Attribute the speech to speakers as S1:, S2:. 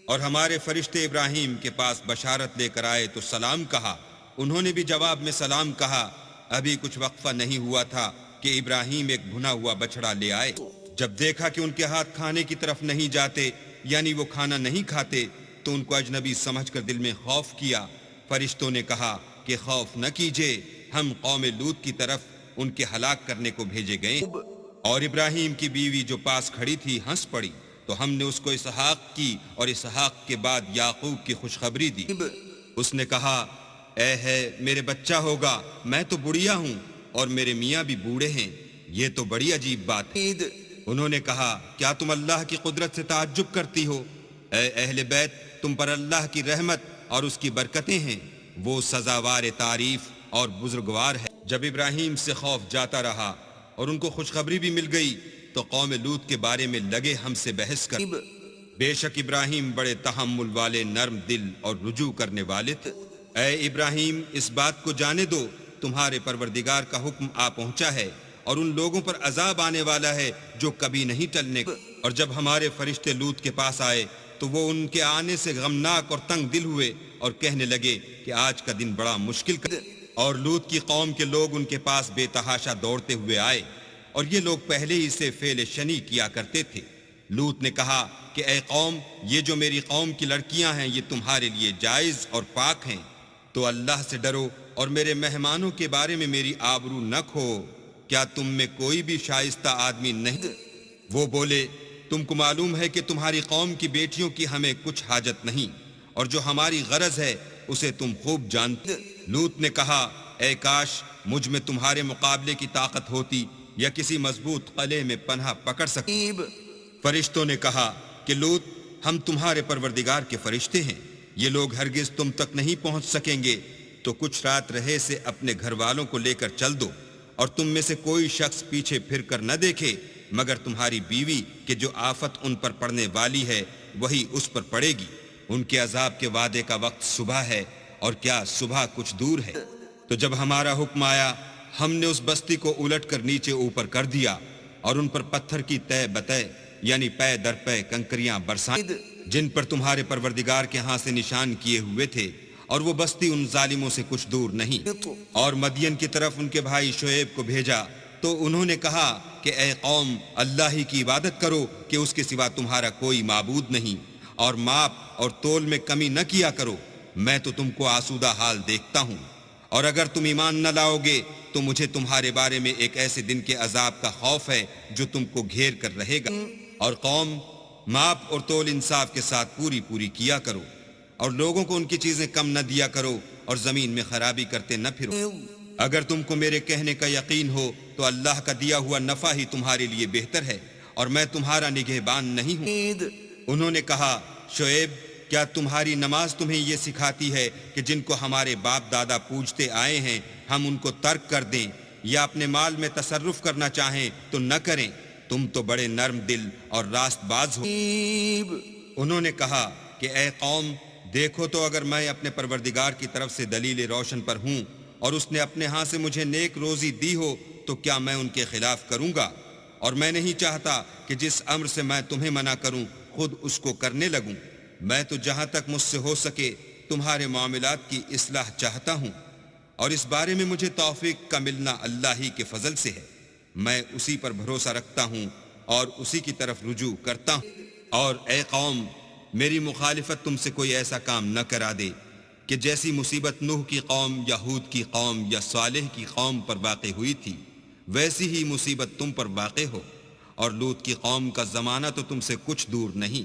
S1: اور ہمارے فرشتے ابراہیم کے پاس بشارت لے کر آئے تو سلام کہا، انہوں نے بھی جواب میں سلام کہا۔ ابھی کچھ وقفہ نہیں ہوا تھا کہ ابراہیم ایک بھنا ہوا بچڑا لے آئے۔ جب دیکھا کہ ان کے ہاتھ کھانے کی طرف نہیں جاتے، یعنی وہ کھانا نہیں کھاتے، تو ان کو اجنبی سمجھ کر دل میں خوف کیا۔ فرشتوں نے کہا کہ خوف نہ کیجئے، ہم قوم لوط کی طرف ان کے ہلاک کرنے کو بھیجے گئے۔ اور ابراہیم کی بیوی جو پاس کھڑی تھی ہنس پڑی، تو ہم نے اس کو اسحاق کی اور اسحاق کے بعد یعقوب کی خوشخبری دی۔ اس نے کہا، اے ہے میرے بچہ ہوگا، میں تو بڑھیا ہوں اور میرے میاں بھی بوڑھے ہیں، یہ تو بڑی عجیب بات ہے۔ انہوں نے کہا، کیا تم اللہ کی قدرت سے تعجب کرتی ہو؟ اے اہل بیت، تم پر اللہ کی رحمت اور اس کی برکتیں ہیں، وہ سزاوار تعریف اور بزرگوار ہے۔ جب ابراہیم سے خوف جاتا رہا اور ان کو خوشخبری بھی مل گئی، تو قوم لوط کے بارے میں لگے ہم سے بحث کر۔ بے شک ابراہیم بڑے تحمل والے، نرم دل اور رجوع کرنے والے تھے۔ اے ابراہیم، اس بات کو جانے دو، تمہارے پروردگار کا حکم آ پہنچا ہے اور ان لوگوں پر عذاب آنے والا ہے جو کبھی نہیں ٹلنے۔ اور جب ہمارے فرشتے لوط کے پاس آئے تو وہ ان کے آنے سے غمناک اور تنگ دل ہوئے اور کہنے لگے کہ آج کا دن بڑا مشکل کا۔ اور لوط کی قوم کے لوگ ان کے پاس بے تحاشا دوڑتے ہوئے آئے، اور یہ لوگ پہلے ہی سے فعل شنی کیا کرتے تھے۔ لوط نے کہا کہ اے قوم، یہ جو میری قوم کی لڑکیاں ہیں یہ تمہارے لیے جائز اور پاک ہیں، تو اللہ سے ڈرو اور میرے مہمانوں کے بارے میں میری آبرو نہ کھو۔ کیا تم میں کوئی بھی شائستہ آدمی نہیں؟ وہ بولے، تم کو معلوم ہے کہ تمہاری قوم کی بیٹیوں کی ہمیں کچھ حاجت نہیں، اور جو ہماری غرض ہے اسے تم خوب جانتے۔ لوط نے کہا، اے کاش مجھ میں تمہارے مقابلے کی طاقت ہوتی یا کسی مضبوط قلعے میں پناہ پکڑ سکتے۔ فرشتوں نے کہا کہ لوط، ہم تمہارے پروردگار کے فرشتے ہیں، یہ لوگ ہرگز تم تک نہیں پہنچ سکیں گے، تو کچھ رات رہے سے اپنے گھر والوں کو لے کر چل دو، اور تم میں سے کوئی شخص پیچھے پھر کر نہ دیکھے مگر تمہاری بیوی کہ جو آفت ان پر پڑنے والی ہے وہی اس پر پڑے گی۔ ان کے عذاب کے وعدے کا وقت صبح ہے، اور کیا صبح کچھ دور ہے؟ تو جب ہمارا حکم آیا، ہم نے اس بستی کو الٹ کر نیچے اوپر کر دیا اور ان پر پتھر کی تہ بتہ، یعنی پے در پے کنکریاں برسائیں جن پر تمہارے پروردگار کے ہاں سے نشان کیے ہوئے تھے، اور وہ بستی ان ظالموں سے کچھ دور نہیں۔ اور مدین کی طرف ان کے بھائی شعیب کو بھیجا، تو انہوں نے کہا کہ اے قوم، اللہ ہی کی عبادت کرو کہ اس کے سوا تمہارا کوئی معبود نہیں، اور ماپ اور تول میں کمی نہ کیا کرو، میں تو تم کو آسودہ حال دیکھتا ہوں۔ اور اگر تم ایمان نہ لاؤ گے تو مجھے تمہارے بارے میں ایک ایسے دن کے عذاب کا خوف ہے جو تم کو گھیر کر رہے گا۔ اور قوم، ماپ اور تول انصاف کے ساتھ پوری پوری کیا کرو، اور لوگوں کو ان کی چیزیں کم نہ دیا کرو، اور زمین میں خرابی کرتے نہ پھرو۔ اگر تم کو میرے کہنے کا یقین ہو تو اللہ کا دیا ہوا نفع ہی تمہارے لیے بہتر ہے، اور میں تمہارا نگہبان نہیں ہوں۔ انہوں نے کہا، شعیب، کیا تمہاری نماز تمہیں یہ سکھاتی ہے کہ جن کو ہمارے باپ دادا پوجتے آئے ہیں ہم ان کو ترک کر دیں، یا اپنے مال میں تصرف کرنا چاہیں تو نہ کریں؟ تم تو بڑے نرم دل اور راست باز ہو۔ انہوں نے کہا کہ اے قوم، دیکھو تو اگر میں اپنے پروردگار کی طرف سے دلیل روشن پر ہوں اور اس نے اپنے ہاں سے مجھے نیک روزی دی ہو تو کیا میں ان کے خلاف کروں گا؟ اور میں نہیں چاہتا کہ جس امر سے میں تمہیں منع کروں خود اس کو کرنے لگوں۔ میں تو جہاں تک مجھ سے ہو سکے تمہارے معاملات کی اصلاح چاہتا ہوں، اور اس بارے میں مجھے توفیق کا ملنا اللہ ہی کے فضل سے ہے۔ میں اسی پر بھروسہ رکھتا ہوں اور اسی کی طرف رجوع کرتا ہوں۔ اور اے قوم، میری مخالفت تم سے کوئی ایسا کام نہ کرا دے کہ جیسی مصیبت نوح کی قوم یا ہود کی قوم یا صالح کی قوم پر واقع ہوئی تھی ویسی ہی مصیبت تم پر واقع ہو، اور لوط کی قوم کا زمانہ تو تم سے کچھ دور نہیں۔